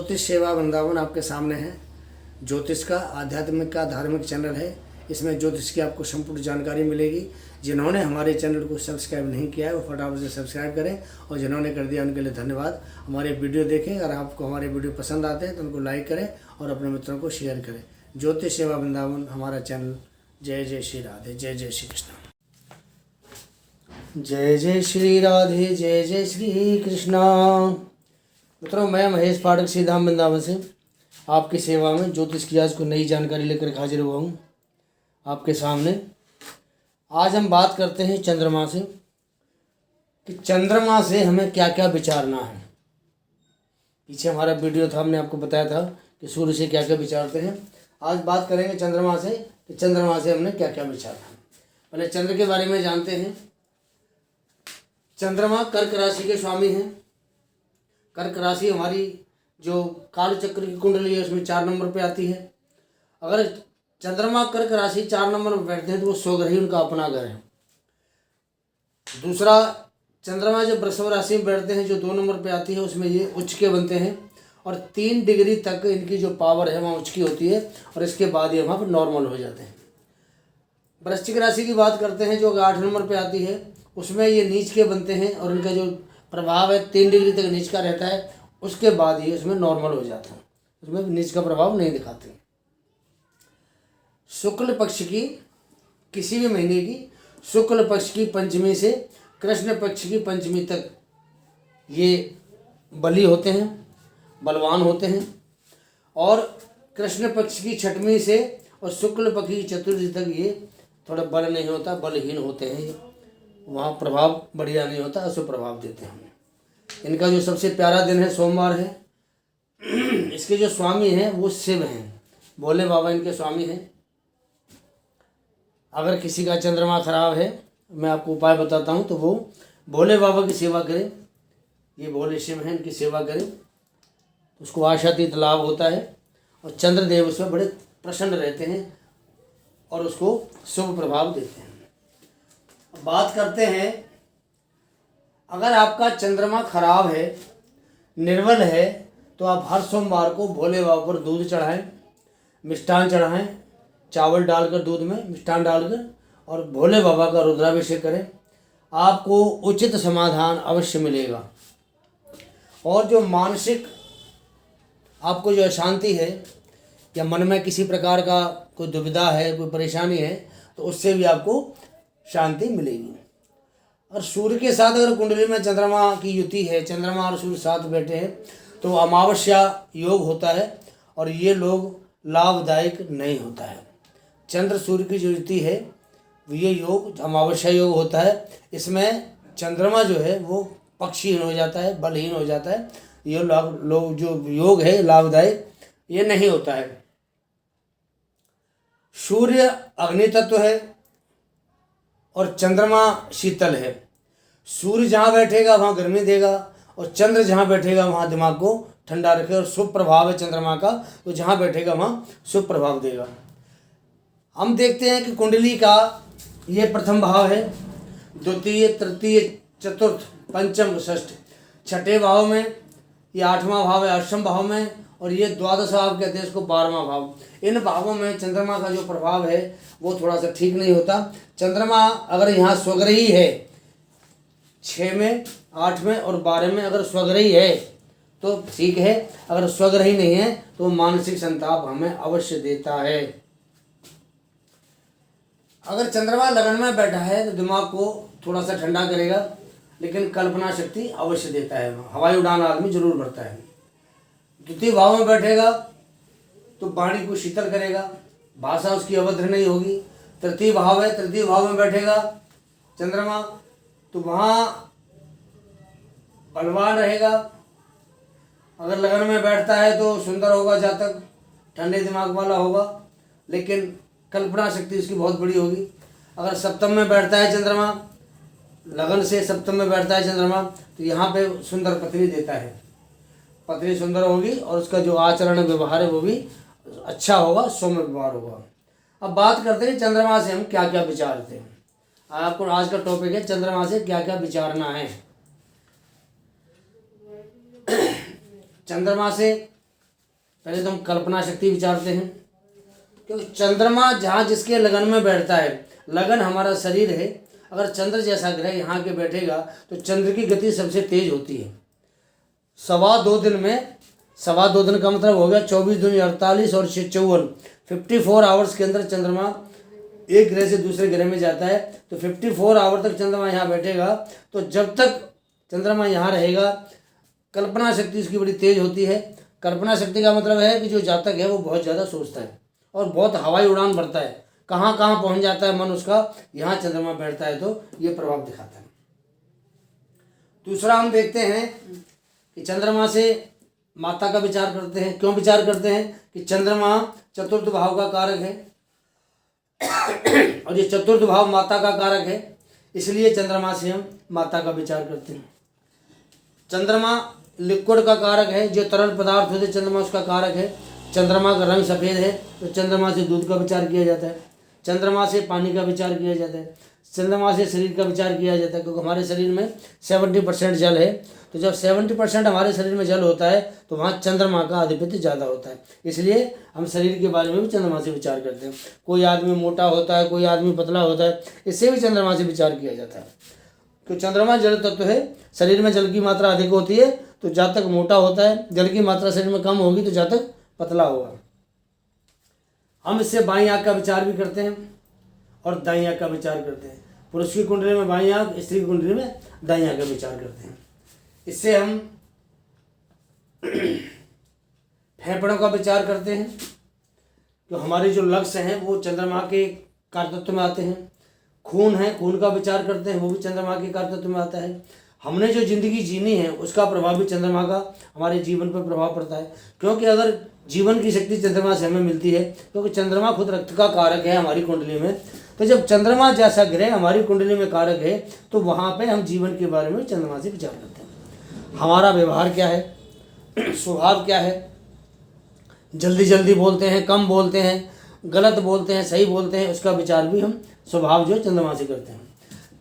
ज्योतिष सेवा वृंदावन आपके सामने है। ज्योतिष का आध्यात्मिक का धार्मिक चैनल है। इसमें ज्योतिष की आपको संपूर्ण जानकारी मिलेगी। जिन्होंने हमारे चैनल को सब्सक्राइब नहीं किया है वो फटाफट से सब्सक्राइब करें, और जिन्होंने कर दिया उनके लिए धन्यवाद। हमारे वीडियो देखें, अगर आपको हमारे वीडियो पसंद आते हैं तो उनको लाइक करें और अपने मित्रों को शेयर करें। ज्योतिष सेवा वृंदावन हमारा चैनल। जय जय श्री राधे, जय जय श्री कृष्ण। जय जय श्री राधे, जय जय श्री कृष्णा। मित्रों, मैं महेश पाठक श्री धाम वृंदावन से आपकी सेवा में ज्योतिष की आज को नई जानकारी लेकर हाजिर हुआ हूँ आपके सामने। आज हम बात करते हैं चंद्रमा से, कि चंद्रमा से हमें क्या क्या विचारना है। पीछे हमारा वीडियो था, हमने आपको बताया था कि सूर्य से क्या क्या विचारते हैं। आज बात करेंगे चंद्रमा से, कि चंद्रमा से हमने क्या क्या विचारना है। पहले चंद्र के बारे में जानते हैं। चंद्रमा कर्क राशि के स्वामी हैं। कर्क राशि हमारी जो काल चक्र की कुंडली है उसमें 4 नंबर पे आती है। अगर चंद्रमा कर्क राशि 4 नंबर में बैठते हैं तो वो स्वग्रही उनका अपना घर है। दूसरा, चंद्रमा जब वृषभ राशि में बैठते हैं जो 2 नंबर पे आती है उसमें ये उच्च के बनते हैं, और 3 डिग्री तक इनकी जो पावर है वहाँ उच्च की होती है, और इसके बाद ये वहाँ पर नॉर्मल हो जाते हैं। वृश्चिक राशि की बात करते हैं जो 8 नंबर पे आती है, उसमें ये नीच के बनते हैं और इनका जो प्रभाव है 3 डिग्री तक नीच का रहता है। उसके बाद ये उसमें नॉर्मल हो जाता है, उसमें नीच का प्रभाव नहीं दिखाते। शुक्ल पक्ष की किसी भी महीने की शुक्ल पक्ष की पंचमी से कृष्ण पक्ष की पंचमी तक ये बली होते हैं, बलवान होते हैं। और कृष्ण पक्ष की छठवीं से और शुक्ल पक्ष की चतुर्थी तक ये थोड़ा बल नहीं होता, बलहीन होते हैं। वहाँ प्रभाव बढ़िया नहीं होता, अशुभ प्रभाव देते हैं। इनका जो सबसे प्यारा दिन है सोमवार है। इसके जो स्वामी हैं वो शिव हैं, भोले बाबा इनके स्वामी हैं। अगर किसी का चंद्रमा खराब है, मैं आपको उपाय बताता हूँ, तो वो भोले बाबा की सेवा करें। ये भोले शिव हैं, इनकी सेवा करें तो उसको आशातीत लाभ होता है, और चंद्रदेव उसमें बड़े प्रसन्न रहते हैं और उसको शुभ प्रभाव देते हैं। बात करते हैं, अगर आपका चंद्रमा खराब है, निर्बल है, तो आप हर सोमवार को भोले बाबा पर दूध चढ़ाएं, मिष्ठान चढ़ाएं, चावल डालकर दूध में मिष्ठान डालकर, और भोले बाबा का रुद्राभिषेक करें। आपको उचित समाधान अवश्य मिलेगा। और जो मानसिक आपको जो अशांति है, या मन में किसी प्रकार का कोई दुविधा है, कोई परेशानी है, तो उससे भी आपको शांति मिलेगी। और सूर्य के साथ अगर कुंडली में चंद्रमा की युति है, चंद्रमा और सूर्य साथ बैठे हैं, तो अमावस्या योग होता है, और ये लोग लाभदायक नहीं होता है। चंद्र सूर्य की जो युति है ये योग अमावस्या योग होता है। इसमें चंद्रमा जो है वो पक्षहीन हो जाता है, बलहीन हो जाता है। ये लोग जो योग है लाभदायक ये नहीं होता है। सूर्य अग्नि तत्व है और चंद्रमा शीतल है। सूर्य जहाँ बैठेगा वहाँ गर्मी देगा, और चंद्र जहाँ बैठेगा वहाँ दिमाग को ठंडा रखे। और शुभ प्रभाव है चंद्रमा का, तो जहाँ बैठेगा वहाँ शुभ प्रभाव देगा। हम देखते हैं कि कुंडली का ये प्रथम भाव है, द्वितीय, तृतीय, चतुर्थ, पंचम, षष्ठ। छठे भाव में ये 8वां भाव है अष्टम भाव में, और ये द्वादश भाव कहते हैं इसको 12वां भाव। इन भावों में चंद्रमा का जो प्रभाव है वो थोड़ा सा ठीक नहीं होता। चंद्रमा अगर यहाँ स्वग्रही है 6 में, 8 में और 12 में, अगर स्वग्रही है तो ठीक है, अगर स्वग्रही नहीं है तो मानसिक संताप हमें अवश्य देता है। अगर चंद्रमा लगन में बैठा है तो दिमाग को थोड़ा सा ठंडा करेगा, लेकिन कल्पना शक्ति अवश्य देता है। हवाई उड़ान आदमी जरूर भरता है। द्वितीय भाव में बैठेगा तो वाणी को शीतल करेगा, भाषा उसकी अभद्र नहीं होगी। तृतीय भाव है, तृतीय भाव में बैठेगा चंद्रमा तो वहाँ बलवान रहेगा। अगर लगन में बैठता है तो सुंदर होगा जातक, ठंडे दिमाग वाला होगा, लेकिन कल्पना शक्ति उसकी बहुत बड़ी होगी। अगर सप्तम में बैठता है चंद्रमा, लगन से सप्तम में बैठता है चंद्रमा, तो यहाँ पे सुंदर पत्नी देता है, पत्नी सुंदर होगी, और उसका जो आचरण व्यवहार है वो भी अच्छा होगा, सौम्य व्यवहार होगा। अब बात करते हैं चंद्रमा से हम क्या क्या विचारते हैं। आपको आज का टॉपिक है चंद्रमा से क्या क्या विचारना है। चंद्रमा से पहले तो हम कल्पना शक्ति विचारते हैं, क्योंकि चंद्रमा जहाँ जिसके लगन में बैठता है, लगन हमारा शरीर है, अगर चंद्र जैसा ग्रह यहाँ के बैठेगा तो चंद्र की गति सबसे तेज होती है। 2.25 दिन में, 2.25 दिन का मतलब हो गया 24 दूनी 48 और 54, 54 आवर्स के अंदर चंद्रमा एक ग्रह से दूसरे ग्रह में जाता है। तो 54 आवर तक चंद्रमा यहाँ बैठेगा। तो जब तक चंद्रमा यहाँ रहेगा, कल्पना शक्ति उसकी बड़ी तेज होती है। कल्पना शक्ति का मतलब है कि जो जातक है वो बहुत ज़्यादा सोचता है और बहुत हवाई उड़ान भरता है, कहाँ कहाँ पहुँच जाता है मन उसका, यहाँ चंद्रमा बैठता है तो ये प्रभाव दिखाता है। दूसरा हम देखते हैं कि चंद्रमा से माता का विचार करते हैं। क्यों विचार करते हैं कि चंद्रमा चतुर्थ भाव का कारक है और ये चतुर्थ भाव माता का कारक है, इसलिए चंद्रमा से हम माता का विचार करते हैं। चंद्रमा लिक्विड का कारक है, जो तरल पदार्थ होते चंद्रमा उसका कारक है। चंद्रमा का रंग सफ़ेद है तो चंद्रमा से दूध का विचार किया जाता है, चंद्रमा से पानी का विचार किया जाता है, चंद्रमा से शरीर का विचार किया जाता है, क्योंकि हमारे शरीर में 70% जल है। तो जब 70% हमारे शरीर में जल होता है तो वहाँ चंद्रमा का आधिपत्य ज़्यादा होता है, इसलिए हम शरीर के बारे में भी चंद्रमा से विचार करते हैं। कोई आदमी मोटा होता है, कोई आदमी पतला होता है, इससे भी चंद्रमा से विचार किया जाता है। तो चंद्रमा जल तत्व है, शरीर में जल की मात्रा अधिक होती है तो जातक मोटा होता है, जल की मात्रा शरीर में कम होगी तो जातक पतला होगा। हम इससे बाईं आँख का विचार भी करते हैं और दाईं आँख का विचार करते हैं। पुरुष की कुंडली में बाईं आँख, स्त्री की कुंडली में दाईं आँख का विचार करते हैं। इससे हम फेफड़ों का विचार करते हैं, तो हमारे जो लक्ष्य हैं वो चंद्रमा के कारतत्व में आते हैं। खून है, खून का विचार करते हैं, वो भी चंद्रमा के कारतत्व में आता है। हमने जो ज़िंदगी जीनी है उसका प्रभाव भी चंद्रमा का हमारे जीवन पर प्रभाव पड़ता है, क्योंकि अगर जीवन की शक्ति चंद्रमा से हमें मिलती है, क्योंकि चंद्रमा खुद रक्त का कारक है हमारी कुंडली में। तो जब चंद्रमा जैसा ग्रह हमारी कुंडली में कारक है तो वहाँ पे हम जीवन के बारे में चंद्रमा से विचार करते हैं। हमारा व्यवहार क्या है, स्वभाव क्या है, जल्दी जल्दी बोलते हैं, कम बोलते हैं, गलत बोलते हैं, सही बोलते हैं, उसका विचार भी हम स्वभाव जो चंद्रमा से करते हैं।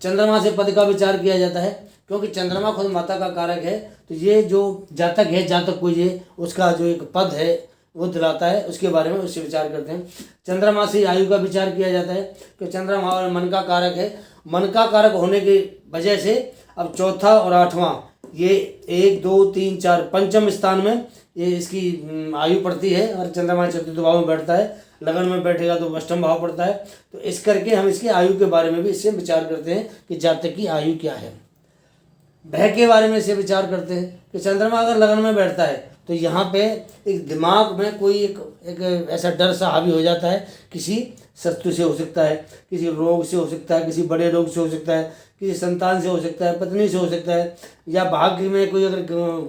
चंद्रमा से पद का विचार किया जाता है, क्योंकि चंद्रमा खुद माता का कारक है। तो ये जो जातक है, जातक को ये उसका जो एक पद है वो दिलाता है, उसके बारे में उससे विचार करते हैं। चंद्रमा से आयु का विचार किया जाता है कि चंद्रमा हमारे मन का कारक है। मन का कारक होने की वजह से अब चौथा और आठवां, ये 1 2 3 4 पंचम स्थान में ये इसकी आयु पड़ती है और चंद्रमा चतुर्थ भाव में बैठता है। लगन में बैठेगा तो अष्टम भाव पड़ता है। तो इस करके हम इसकी आयु के बारे में भी इससे विचार करते हैं कि जातक की आयु क्या है। भय के बारे में इसे विचार करते हैं कि चंद्रमा अगर लगन में बैठता है तो यहाँ पे एक दिमाग में कोई एक ऐसा डर सा हावी हो जाता है, किसी शत्रु से हो सकता है, किसी रोग से हो सकता है, किसी बड़े रोग से हो सकता है, किसी संतान से हो सकता है, पत्नी से हो सकता है, या भाग्य में कोई अगर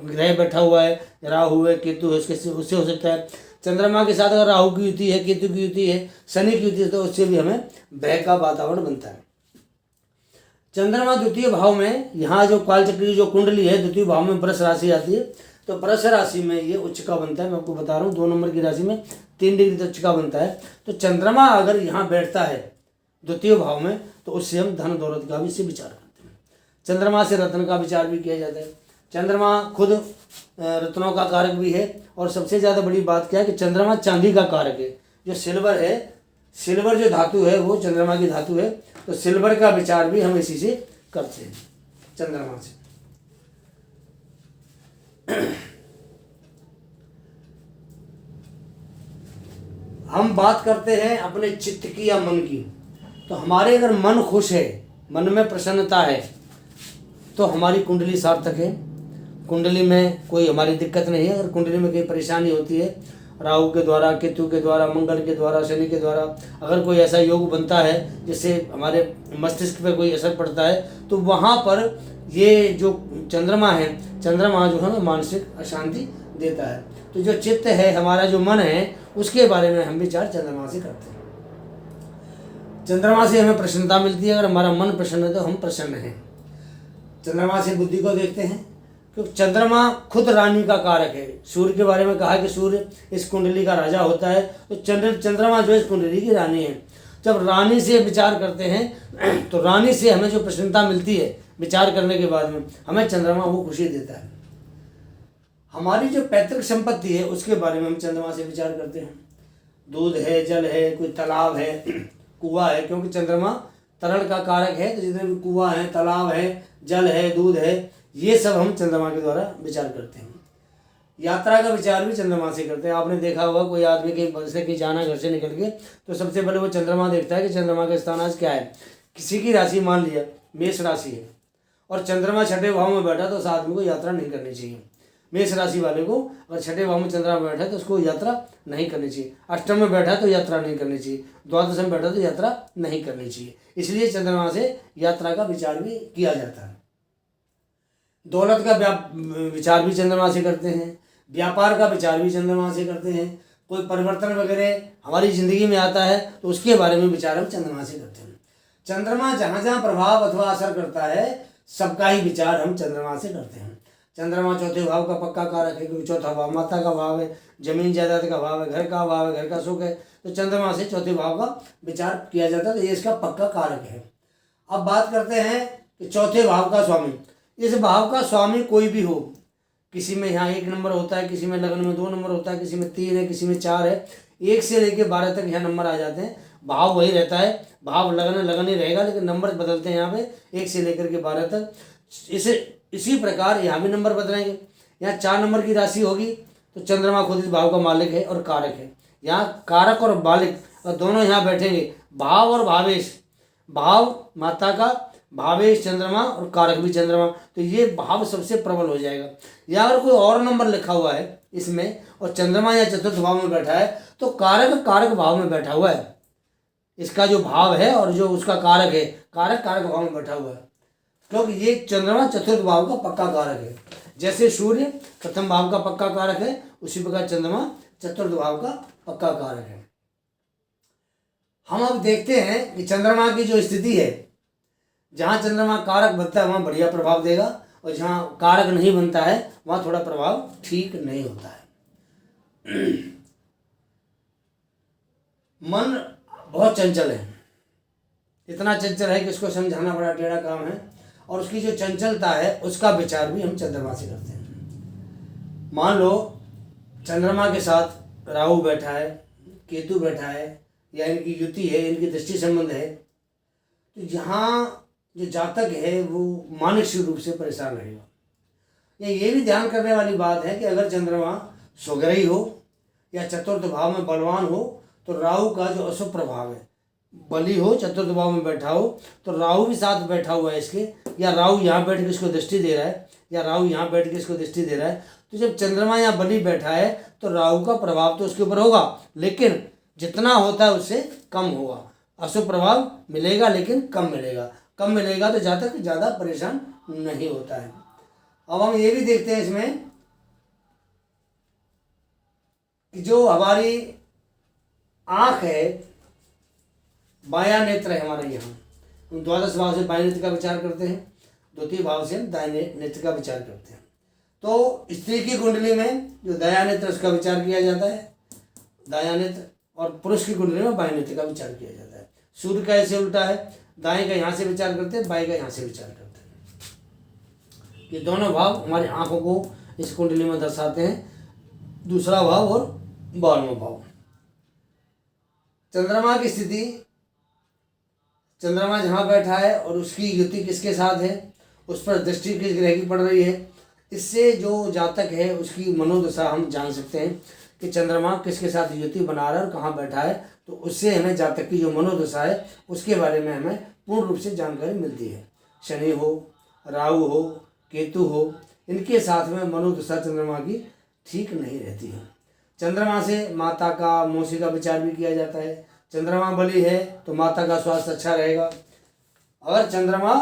ग्रह बैठा हुआ है, राहु है, केतु है, उससे हो सकता है। चंद्रमा के साथ अगर राहु की युति है, केतु की युति है, शनि की युति है तो उससे भी हमें भय का वातावरण बनता है। चंद्रमा द्वितीय भाव में, यहाँ जो कालचक्री जो कुंडली है द्वितीय भाव में वृष राशि आती है, तो वृष राशि में ये उच्च का बनता है। मैं आपको बता रहा हूँ 2 नंबर की राशि में 3 डिग्री तक उच्च का बनता है। तो चंद्रमा अगर यहाँ बैठता है द्वितीय भाव में तो उससे हम धन दौलत का भी इससे विचार करते हैं। चंद्रमा से रत्न का विचार भी किया जाता है। चंद्रमा खुद रत्नों का कारक भी है, और सबसे ज़्यादा बड़ी बात क्या है कि चंद्रमा चांदी का कारक है। जो सिल्वर है, सिल्वर जो धातु है वो चंद्रमा की धातु है, तो सिल्वर का विचार भी हम इसी से करते हैं, चंद्रमा से। हम बात करते हैं अपने चित्त की या मन की। तो हमारे अगर मन खुश है, मन में प्रसन्नता है, तो हमारी कुंडली सार्थक है। कुंडली में कोई हमारी दिक्कत नहीं है। अगर कुंडली में कोई परेशानी होती है, राहु के द्वारा, केतु के द्वारा, मंगल के द्वारा, शनि के द्वारा, अगर कोई ऐसा योग बनता है जिससे हमारे मस्तिष्क पे कोई असर पड़ता है, तो वहाँ पर ये जो चंद्रमा है, चंद्रमा जो है मानसिक अशांति देता है। तो जो चित्त है, हमारा जो मन है, उसके बारे में हम विचार चंद्रमा से करते हैं। चंद्रमा से हमें प्रसन्नता मिलती है। अगर हमारा मन प्रसन्न है तो हम प्रसन्न हैं। चंद्रमा से बुद्धि को देखते हैं, क्योंकि चंद्रमा खुद रानी का कारक है। सूर्य के बारे में कहा कि सूर्य इस कुंडली का राजा होता है, तो चंद्रमा जो इस कुंडली की रानी है। जब रानी से विचार करते हैं तो रानी से हमें जो प्रसन्नता मिलती है विचार करने के बाद में, हमें चंद्रमा वो खुशी देता है। हमारी जो पैतृक संपत्ति है उसके बारे में हम चंद्रमा से विचार करते हैं। दूध है, जल है, कोई तालाब है, कुआं है, क्योंकि चंद्रमा तरल का कारक है। तो जितने भी कुआं है, तालाब है, जल है, दूध है, ये सब हम चंद्रमा के द्वारा विचार करते हैं। यात्रा का विचार भी चंद्रमा से करते हैं। आपने देखा होगा कोई आदमी कहीं जाना घर से निकल के, तो सबसे पहले वो चंद्रमा देखता है कि चंद्रमा का स्थान आज क्या है। किसी की राशि मान लिया मेष राशि है और चंद्रमा छठे भाव में बैठा, तो उस आदमी को यात्रा नहीं करनी चाहिए। मेष राशि वाले को अगर छठे भाव में चंद्रमा बैठा है तो उसको यात्रा नहीं करनी चाहिए। अष्टम में बैठा तो यात्रा नहीं करनी चाहिए। द्वादश में बैठा तो यात्रा नहीं करनी चाहिए। इसलिए चंद्रमा से यात्रा का विचार भी किया जाता है। दौलत का विचार भी चंद्रमा से करते हैं। व्यापार का विचार भी चंद्रमा से करते हैं। कोई परिवर्तन वगैरह हमारी ज़िंदगी में आता है तो उसके बारे में विचार हम चंद्रमा से करते हैं। चंद्रमा जहाँ जहाँ प्रभाव अथवा असर करता है सबका ही विचार हम चंद्रमा से करते हैं। चंद्रमा चौथे भाव का पक्का कारक है, क्योंकि चौथा भाव माता का भाव है, जमीन जायदाद का भाव है, घर का भाव है, घर का सुख है। तो चंद्रमा से चौथे भाव का विचार किया जाता है, तो ये इसका पक्का कारक है। अब बात करते हैं कि चौथे भाव का स्वामी। इस भाव का स्वामी कोई भी हो, किसी में यहाँ 1 नंबर होता है, किसी में लगन में 2 नंबर होता है, किसी में 3 है, किसी में 4 है, 1 से लेकर 12 तक यहाँ नंबर आ जाते हैं। भाव वही रहता है, भाव लगन ही रहेगा, लेकिन नंबर बदलते हैं यहाँ पे 1 से लेकर के 12 तक। इसी प्रकार यहाँ भी नंबर बदलेंगे। यहाँ 4 नंबर की राशि होगी तो चंद्रमा खुद इस भाव का मालिक है और कारक है। यहाँ कारक और मालिक दोनों यहाँ बैठेंगे, भाव और भावेश। भाव माता का, भावेश चंद्रमा और कारक भी चंद्रमा, तो ये भाव सबसे प्रबल हो जाएगा। या अगर कोई और नंबर लिखा हुआ है इसमें और चंद्रमा या चतुर्थ भाव में बैठा है तो कारक कारक भाव में बैठा हुआ है। इसका जो भाव है और जो उसका कारक है, कारक कारक भाव में बैठा हुआ है, क्योंकि ये चंद्रमा चतुर्थ भाव का पक्का कारक है। जैसे सूर्य प्रथम भाव का पक्का कारक है, उसी प्रकार चंद्रमा चतुर्थ भाव का पक्का कारक है। हम अब देखते हैं कि चंद्रमा की जो स्थिति है, जहाँ चंद्रमा कारक बनता है वहाँ बढ़िया प्रभाव देगा, और जहाँ कारक नहीं बनता है वहाँ थोड़ा प्रभाव ठीक नहीं होता है। मन बहुत चंचल है, इतना चंचल है कि इसको समझाना बड़ा टेढ़ा काम है। और उसकी जो चंचलता है उसका विचार भी हम चंद्रमा से करते हैं। मान लो चंद्रमा के साथ राहु बैठा है, केतु बैठा है, या इनकी युति है, इनकी दृष्टि संबंध है, तो यहाँ जो जातक है वो मानसिक रूप से परेशान रहेगा। ये भी ध्यान करने वाली बात है कि अगर चंद्रमा स्वग्रही हो या चतुर्थ भाव में बलवान हो तो राहु का जो अशुभ प्रभाव है, बली हो, चतुर्थ भाव में बैठा हो, तो राहु भी साथ बैठा हुआ है इसके, या राहु यहाँ बैठ के इसको दृष्टि दे रहा है, या राहु यहाँ बैठ के इसको दृष्टि दे रहा है, तो जब चंद्रमा यहाँ बली बैठा है तो राहु का प्रभाव तो उसके ऊपर होगा, लेकिन जितना होता है उससे कम होगा। अशुभ प्रभाव मिलेगा लेकिन कम मिलेगा। कम मिलेगा तो जातक ज़्यादा परेशान नहीं होता है। अब हम ये भी देखते हैं इसमें कि जो हमारी आँख है, बायां नेत्र है हमारा, यहाँ हम द्वादश भाव से बाएं नेत्र का विचार करते हैं, द्वितीय भाव से हम दाहिने नेत्र का विचार करते हैं। तो स्त्री की कुंडली में जो दायां नेत्र उसका विचार किया जाता है, दायां नेत्र, और पुरुष की कुंडली में बाएं नेत्र का विचार किया जाता है। सूर्य का ऐसे उल्टा है, दाएं का यहाँ से विचार करते हैं, बाएं का यहाँ से विचार करते हैं। ये दोनों भाव हमारी आंखों को इस कुंडली में दर्शाते हैं, दूसरा भाव और 12वां भाव। चंद्रमा की स्थिति, चंद्रमा जहाँ बैठा है और उसकी युति किसके साथ है, उस पर दृष्टि किस ग्रह की पड़ रही है, इससे जो जातक है उसकी मनोदशा हम जान सकते हैं कि चंद्रमा किसके साथ युति बना रहा है और कहाँ बैठा है। तो उससे हमें जातक की जो मनोदशा है उसके बारे में हमें पूर्ण रूप से जानकारी मिलती है। शनि हो, राहु हो, केतु हो, इनके साथ में मनोदशा चंद्रमा की ठीक नहीं रहती है। चंद्रमा से माता का, मौसी का विचार भी किया जाता है। चंद्रमा बली है तो माता का स्वास्थ्य अच्छा रहेगा। अगर चंद्रमा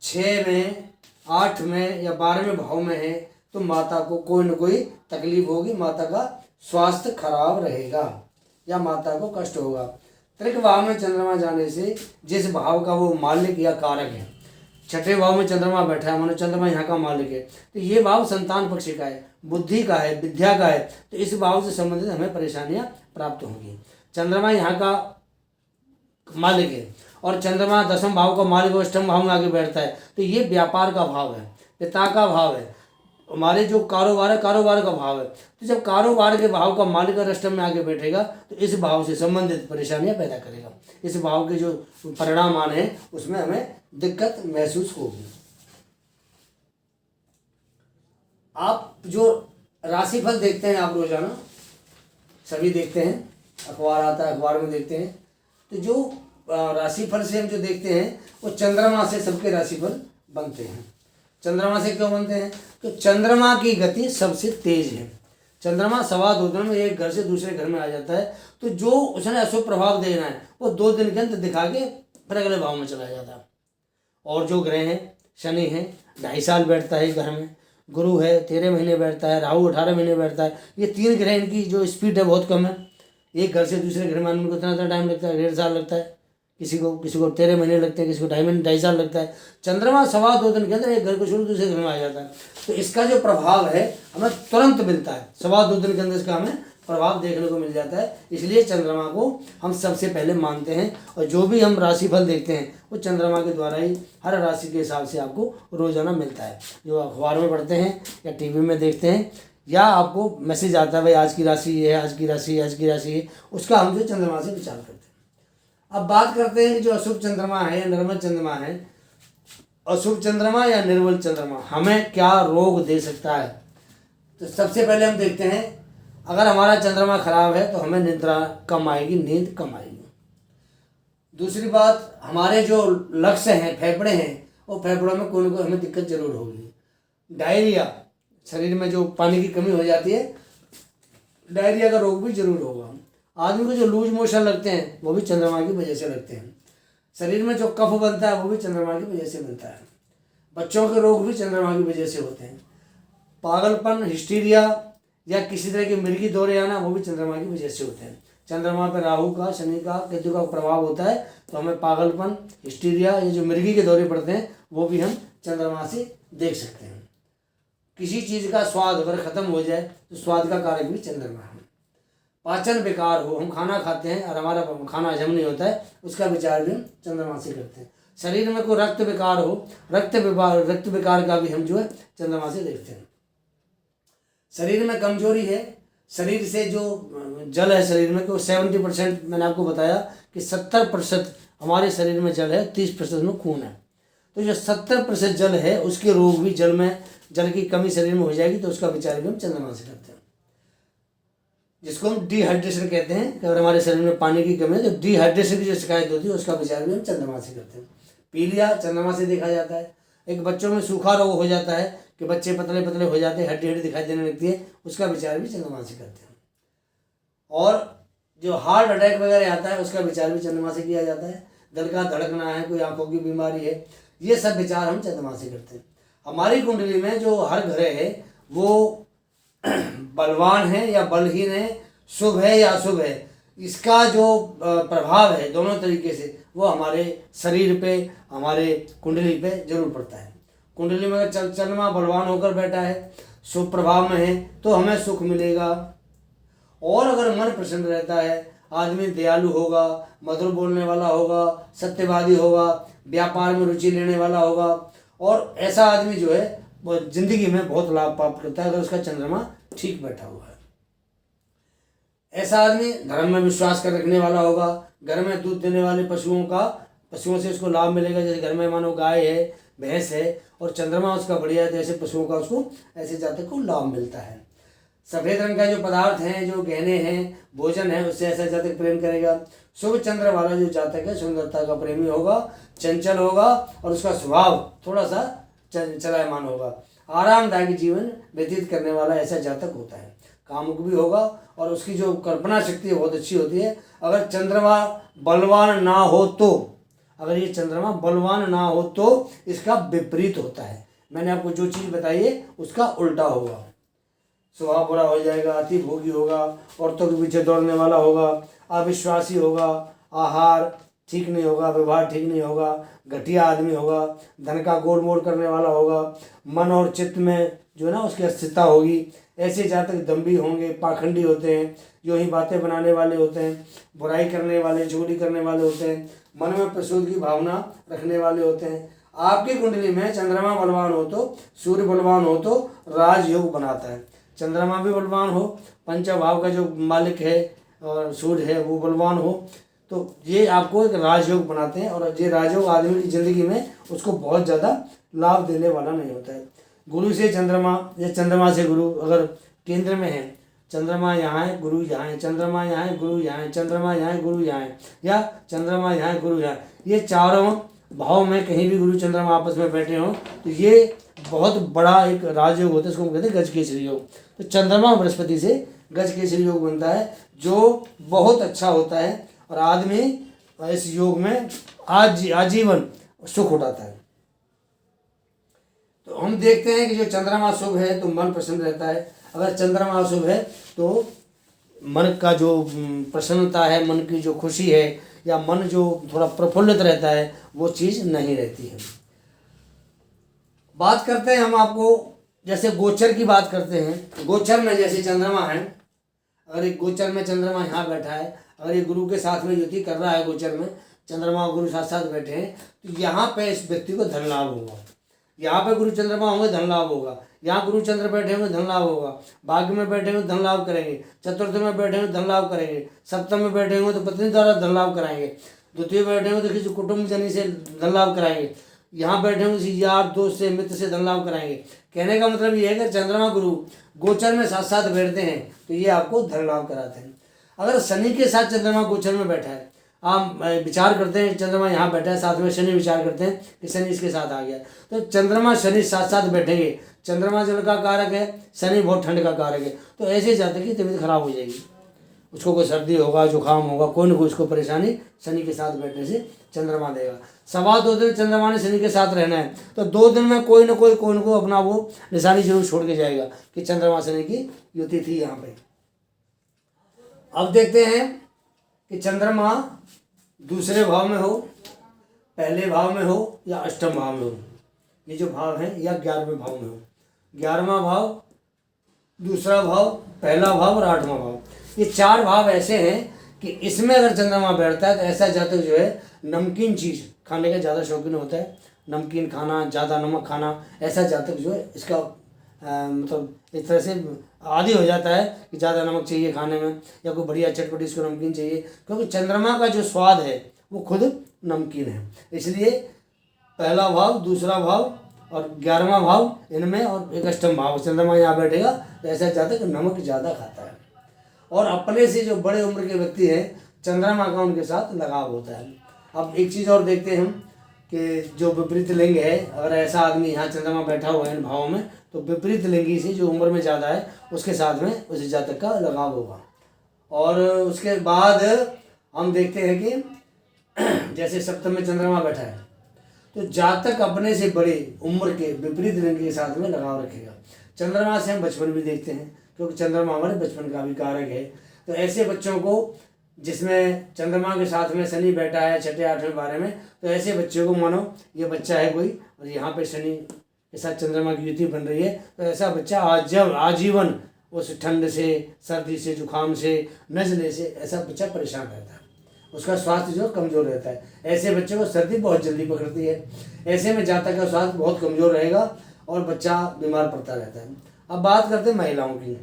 6 में, 8 में या 12वें भाव में है तो माता को कोई न कोई तकलीफ होगी, माता का स्वास्थ्य खराब रहेगा या माता को कष्ट होगा। त्रिक भाव में चंद्रमा जाने से जिस भाव का वो मालिक या कारक है, छठे भाव में चंद्रमा बैठा है, मानो चंद्रमा यहाँ का मालिक है, तो ये भाव संतान पक्ष का है, बुद्धि का है, विद्या का है, तो इस भाव से संबंधित हमें परेशानियाँ प्राप्त होंगी। चंद्रमा यहाँ का मालिक है और चंद्रमा 10वें भाव का मालिक और 8वें भाव में आगे बैठता है, तो ये व्यापार का भाव है, पिता का भाव है, हमारे जो कारोबार है, कारोबार का भाव है, तो जब कारोबार के भाव का मालिक अगर अष्टम में आके बैठेगा तो इस भाव से संबंधित परेशानियां पैदा करेगा। इस भाव के जो परिणाम आने हैं उसमें हमें दिक्कत महसूस होगी। आप जो राशिफल देखते हैं, आप रोजाना सभी देखते हैं, अखबार आता है, अखबार में देखते हैं, तो जो राशिफल से हम जो देखते हैं वो चंद्रमा से सबके राशिफल बनते हैं। चंद्रमा से क्यों बनते हैं? तो चंद्रमा की गति सबसे तेज है। चंद्रमा 2.25 दिन में एक घर से दूसरे घर में आ जाता है, तो जो उसने अशुभ प्रभाव देना है वो 2 दिन के अंदर दिखा के फिर अगले भाव में चला जाता है। और जो ग्रह हैं, शनि है 2.5 साल बैठता है घर में, गुरु है 13 महीने बैठता है, राहु 18 महीने बैठता है। ये 3 ग्रह, इनकी जो स्पीड है बहुत कम है। एक घर से दूसरे घर में आने को इतना टाइम लगता है, 1.5 साल लगता है, किसी को 13 महीने लगते हैं, किसी को 2.5 साल लगता है। चंद्रमा 2.25 दिन के अंदर एक घर को छोड़ दूसरे घर में आ जाता है, तो इसका जो प्रभाव है हमें तुरंत मिलता है। 2.25 दिन के अंदर इसका हमें प्रभाव देखने को मिल जाता है। इसलिए चंद्रमा को हम सबसे पहले मानते हैं, और जो भी हम राशिफल देखते हैं वो चंद्रमा के द्वारा ही हर राशि के हिसाब से आपको रोजाना मिलता है। जो अखबार में पढ़ते हैं या टीवी में देखते हैं या आपको मैसेज आता है भाई आज की राशि ये है, आज की राशि, आज की राशि है, उसका हम जो चंद्रमा से विचार करते हैं। अब बात करते हैं कि जो अशुभ चंद्रमा है या निर्मल चंद्रमा है, अशुभ चंद्रमा या निर्मल चंद्रमा हमें क्या रोग दे सकता है। तो सबसे पहले हम देखते हैं, अगर हमारा चंद्रमा खराब है तो हमें निद्रा कम आएगी, नींद कम आएगी। दूसरी बात, हमारे जो लक्ष्य हैं, फेफड़े हैं, वो फेफड़ों में कोई ना कोई हमें दिक्कत जरूर होगी। डायरिया, शरीर में जो पानी की कमी हो जाती है, डायरिया का रोग भी जरूर होगा। आदमी को जो लूज मोशन लगते हैं वो भी चंद्रमा की वजह से लगते हैं। शरीर में जो कफ बनता है वो भी चंद्रमा की वजह से बनता है। बच्चों के रोग भी चंद्रमा की वजह से होते हैं। पागलपन, हिस्टीरिया या किसी तरह के मिर्गी दौरे आना, वो भी चंद्रमा की वजह से होते हैं। चंद्रमा पर राहु का, शनि का, केतु का प्रभाव होता है, तो हमें पागलपन, हिस्टीरिया, ये जो मिर्गी के दौरे पड़ते हैं वो भी हम चंद्रमा से देख सकते हैं। किसी चीज़ का स्वाद अगर खत्म हो जाए तो स्वाद का कारक भी चंद्रमा है। पाचन बेकार हो, हम खाना खाते हैं और हमारा खाना हजम नहीं होता है, उसका विचार भी हम चंद्रमा से करते हैं। शरीर में कोई रक्त बेकार हो, रक्त बेकार का भी हम जो है चंद्रमा से देखते हैं। शरीर में कमजोरी है, शरीर से जो जल है शरीर में, को 70%, मैंने आपको बताया कि 70% हमारे शरीर में जल है, 30% में खून है। तो जो 70% जल है उसके रोग भी जल की कमी शरीर में हो जाएगी, तो उसका विचार भी हम चंद्रमा से करते हैं। जिसको हम डिहाइड्रेशन कहते हैं, कि अगर हमारे शरीर में पानी की कमी है तो डिहाइड्रेशन की जो शिकायत होती है उसका विचार भी हम चंद्रमा से करते हैं। पीलिया चंद्रमा से देखा जाता है। एक बच्चों में सूखा रोग हो जाता है कि बच्चे पतले पतले हो जाते हैं, हड्डी दिखाई देने लगती है, उसका विचार भी चंद्रमा से करते हैं। और जो हार्ट अटैक वगैरह आता है उसका विचार भी चंद्रमा से किया जाता है। दिल का धड़कना है, कोई आंखों की बीमारी है, ये सब विचार हम चंद्रमा से करते हैं। हमारी कुंडली में जो हर ग्रह है वो बलवान है या बलहीन है, शुभ है या अशुभ है, इसका जो प्रभाव है दोनों तरीके से वो हमारे शरीर पे, हमारे कुंडली पे जरूर पड़ता है। कुंडली में अगर चंद्रमा बलवान होकर बैठा है, शुभ प्रभाव में है, तो हमें सुख मिलेगा। और अगर मन प्रसन्न रहता है, आदमी दयालु होगा, मधुर बोलने वाला होगा, सत्यवादी होगा, व्यापार में रुचि लेने वाला होगा, और ऐसा आदमी जो है वो जिंदगी में बहुत लाभ प्राप्त करता है अगर उसका चंद्रमा ठीक बैठा हुआ है। ऐसा आदमी धर्म में विश्वास कर रखने वाला होगा, घर में दूध देने वाले पशुओं से उसको लाभ मिलेगा। जैसे घर में मानो गाय है, भैंस है, और चंद्रमा उसका बढ़िया है, तो ऐसे पशुओं का उसको, ऐसे जातक को लाभ मिलता है। सफ़ेद रंग का जो पदार्थ हैं, जो गहने हैं, भोजन है, उससे ऐसा जातक प्रेम करेगा। शुभ चंद्र वाला जो जातक है सुंदरता का प्रेमी होगा, चंचल होगा, और उसका स्वभाव थोड़ा सा चलायमान होगा। आरामदायक जीवन व्यतीत करने वाला ऐसा जातक होता है। कामुक भी होगा, और उसकी जो कल्पना शक्ति बहुत अच्छी होती है। अगर चंद्रमा बलवान ना हो तो, अगर ये चंद्रमा बलवान ना हो तो इसका विपरीत होता है। मैंने आपको जो चीज़ बताई है उसका उल्टा होगा। स्वभाव बुरा हो जाएगा, अति भोगी होगा, औरतों के पीछे दौड़ने वाला होगा, अविश्वासी होगा, आहार ठीक नहीं होगा, व्यवहार ठीक नहीं होगा, घटिया आदमी होगा, धन का गोल मोल करने वाला होगा, मन और चित्त में जो है ना उसकी अस्थिरता होगी। ऐसे जातक दंभी होंगे, पाखंडी होते हैं, जो ही बातें बनाने वाले होते हैं, बुराई करने वाले, चोरी करने वाले होते हैं, मन में प्रसूत की भावना रखने वाले होते हैं, आपकी कुंडली में चंद्रमा बलवान हो तो, सूर्य बलवान हो तो राजयोग बनाता है। चंद्रमा भी बलवान हो, पंचभाव का जो मालिक है और सूर्य है वो बलवान हो, तो ये आपको एक राजयोग बनाते हैं। और ये राजयोग आदमी की ज़िंदगी में उसको बहुत ज़्यादा लाभ देने वाला नहीं होता है। गुरु से चंद्रमा या चंद्रमा से गुरु अगर केंद्र में है, चंद्रमा यहाँ है गुरु यहाँ है, चंद्रमा यहाँ है गुरु यहाँ है, चंद्रमा यहाँ है गुरु यहाँ है, या चंद्रमा यहाँ है गुरु यहाँ, ये चारों भाव में कहीं भी गुरु चंद्रमा आपस में बैठे हों तो ये बहुत बड़ा एक राजयोग होता है। इसको हम कहते हैं गज केसरी योग। तो चंद्रमा बृहस्पति से गज केसरी योग बनता है जो बहुत अच्छा होता है और आदमी इस योग में आजीवन सुख उठाता है। तो हम देखते हैं कि जो चंद्रमा शुभ है तो मन प्रसन्न रहता है, अगर चंद्रमा अशुभ है तो मन का जो प्रसन्नता है, मन की जो खुशी है या मन जो थोड़ा प्रफुल्लित रहता है वो चीज़ नहीं रहती है। बात करते हैं हम आपको जैसे गोचर की बात करते हैं। गोचर में जैसे चंद्रमा है, अगर एक गोचर में चंद्रमा यहाँ बैठा है, अगर ये गुरु के साथ में युति कर रहा है, गोचर में चंद्रमा और गुरु साथ साथ बैठे हैं, तो यहाँ पे इस व्यक्ति को धन लाभ होगा। यहाँ पे गुरु चंद्रमा होंगे धन लाभ होगा, यहाँ गुरु चंद्र बैठे होंगे धन लाभ होगा, भाग्य में बैठे होंगे धन लाभ करेंगे, चतुर्थ में बैठे होंगे धन लाभ करेंगे, सप्तम में बैठे होंगे तो पत्नी द्वारा धन लाभ कराएंगे, द्वितीय बैठे होंगे तो किसी कुटुंब जनी से धन लाभ कराएंगे, यहाँ बैठे होंगे किसी यार दोस्त से मित्र से धन लाभ कराएंगे। कहने का मतलब ये है कि चंद्रमा गुरु गोचर में साथ साथ बैठते हैं तो ये आपको धन लाभ कराते हैं। अगर शनि के साथ चंद्रमा गोचर में बैठा है, आप विचार करते हैं चंद्रमा यहाँ बैठा है, साथ में शनि विचार करते हैं कि शनि इसके साथ आ गया, तो चंद्रमा शनि साथ साथ बैठेंगे। चंद्रमा जल का कारक है, शनि बहुत ठंड का कारक है, तो ऐसे जातक की तबीयत खराब हो जाएगी, उसको कोई सर्दी होगा, जुकाम होगा, कोई ना कोई उसको परेशानी शनि के साथ बैठने से चंद्रमा देगा। 2.25 दिन चंद्रमा ने शनि के साथ रहना है तो 2 दिन में कोई ना कोई अपना वो निशानी जरूर छोड़ के जाएगा कि चंद्रमा शनि की युति थी यहाँ पे। अब देखते हैं कि चंद्रमा दूसरे भाव में हो, पहले भाव में हो या अष्टम भाव में हो, ये जो भाव है, या 11वें भाव में हो। 11वां भाव, दूसरा भाव, पहला भाव और 8वां भाव, ये 4 भाव ऐसे हैं कि इसमें अगर चंद्रमा बैठता है तो ऐसा जातक जो है नमकीन चीज़ खाने का ज़्यादा शौकीन होता है, नमकीन खाना, ज़्यादा नमक खाना, ऐसा जातक जो है इसका मतलब एक तरह से आदी हो जाता है कि ज़्यादा नमक चाहिए खाने में, या कोई बढ़िया चटपटी इसको नमकीन चाहिए, क्योंकि चंद्रमा का जो स्वाद है वो खुद नमकीन है। इसलिए पहला भाव, दूसरा भाव और 11वां भाव, इनमें और एक अष्टम भाव चंद्रमा यहाँ बैठेगा तो ऐसा जातक नमक ज़्यादा खाता है। और अपने से जो बड़े उम्र के व्यक्ति हैं, चंद्रमा का उनके साथ लगाव होता है। अब एक चीज़ और देखते हैं हम कि जो विपरीत लिंग है, अगर ऐसा आदमी यहाँ चंद्रमा बैठा हुआ है इन भावों में, तो विपरीत लिंगी से जो उम्र में ज़्यादा है उसके साथ में उस जातक का लगाव होगा। और उसके बाद हम देखते हैं कि जैसे सप्तम में चंद्रमा बैठा है तो जातक अपने से बड़े उम्र के विपरीत लिंग के साथ में लगाव रखेगा। चंद्रमा से हम बचपन भी देखते हैं, क्योंकि चंद्रमा हमारे बचपन का भी कारक है। तो ऐसे बच्चों को जिसमें चंद्रमा के साथ में शनि बैठा है 6, 8, 12 में, तो ऐसे बच्चों को मानो ये बच्चा है कोई और यहाँ पे शनि के साथ चंद्रमा की युति बन रही है, तो ऐसा बच्चा आजीवन उस ठंड से, सर्दी से, जुकाम से, नज़ले से ऐसा बच्चा परेशान रहता है, उसका स्वास्थ्य जो कमज़ोर रहता है। ऐसे बच्चे को सर्दी बहुत जल्दी पकड़ती है, ऐसे में जातक का स्वास्थ्य बहुत कमज़ोर रहेगा और बच्चा बीमार पड़ता रहता है। अब बात करते हैं महिलाओं की।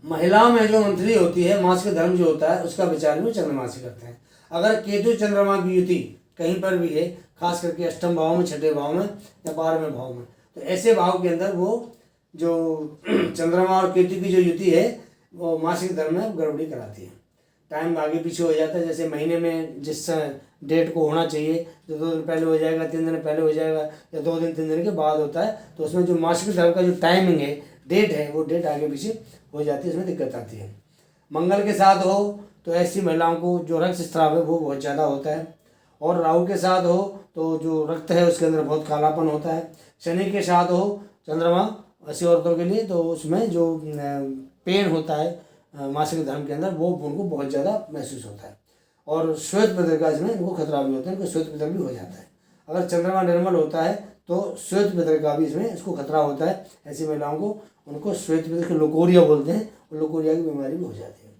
महिलाओं में जो मंथली होती है, मासिक धर्म जो होता है, उसका विचार भी चंद्रमा से करते हैं। अगर केतु चंद्रमा की युति कहीं पर भी है, खास करके अष्टम भाव में, 6ठे भाव में या 12वें भाव में, तो ऐसे भाव के अंदर वो जो चंद्रमा और केतु की जो युति है वो मासिक धर्म में गड़बड़ी कराती है। टाइम आगे पीछे हो जाता है, जैसे महीने में जिस डेट को होना चाहिए तो 2 दिन पहले हो जाएगा, 3 दिन पहले हो जाएगा, या 2 दिन 3 दिन के बाद होता है, तो उसमें जो मासिक धर्म का जो टाइमिंग है, डेट है, वो डेट आगे पीछे हो जाती है, इसमें दिक्कत आती है। मंगल के साथ हो तो ऐसी महिलाओं को जो रक्तस्राव है वो बहुत ज़्यादा होता है, और राहु के साथ हो तो जो रक्त है उसके अंदर बहुत कालापन होता है। शनि के साथ हो चंद्रमा ऐसी औरतों के लिए तो उसमें जो पेन होता है मासिक धर्म के अंदर वो उनको बहुत ज़्यादा महसूस होता है, और श्वेत पितर का इसमें उनको खतरा भी होता है, उनको श्वेत पितर भी हो जाता है। अगर चंद्रमा निर्मल होता है तो श्वेत पितर का भी इसमें इसको खतरा होता है। ऐसी महिलाओं को उनको श्वेत पितर के लोकोरिया बोलते हैं, और लोकोरिया की बीमारी भी हो जाती है।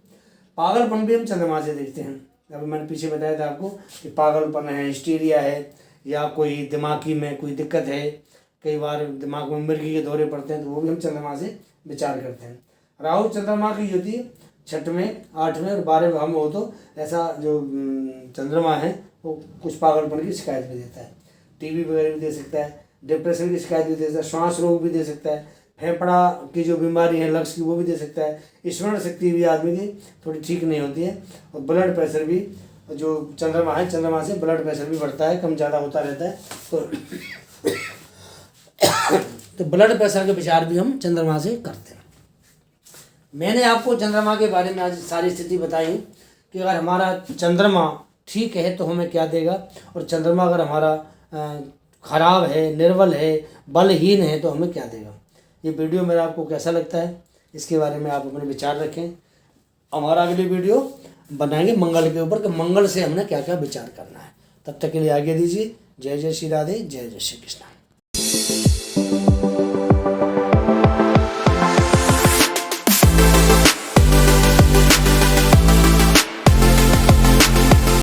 पागलपन भी हम चंद्रमा से देखते हैं। अभी मैंने पीछे बताया था आपको कि पागलपन है, हिस्टीरिया है, या कोई दिमागी में कोई दिक्कत है, कई बार दिमाग में मिर्गी के दौरे पड़ते हैं, तो वो भी हम चंद्रमा से विचार करते हैं। राहु चंद्रमा की युति 6वें 8वें और 12वें भाव में हो तो ऐसा जो चंद्रमा है वो कुछ पागलपन की शिकायत भी देता है, टीबी वगैरह भी दे सकता है, डिप्रेशन की शिकायत भी दे सकता है, श्वास रोग भी दे सकता है, फेफड़ा की जो बीमारी है लक्स की वो भी दे सकता है, स्मरण शक्ति भी आदमी की थोड़ी ठीक नहीं होती है, और ब्लड प्रेशर भी जो चंद्रमा है, चंद्रमा से ब्लड प्रेशर भी बढ़ता है, कम ज़्यादा होता रहता है। तो ब्लड प्रेशर के विचार भी हम चंद्रमा से करते हैं। मैंने आपको चंद्रमा के बारे में आज सारी स्थिति बताई कि अगर हमारा चंद्रमा ठीक है तो हमें क्या देगा, और चंद्रमा अगर हमारा खराब है, निर्बल है, बलहीन है तो हमें क्या देगा। ये वीडियो मेरा आपको कैसा लगता है इसके बारे में आप अपने विचार रखें। हमारा अगली वीडियो बनाएंगे मंगल के ऊपर कि मंगल से हमने क्या क्या विचार करना है। तब तक के लिए आगे दीजिए। जय जय श्री राधे, जय जय श्री कृष्ण।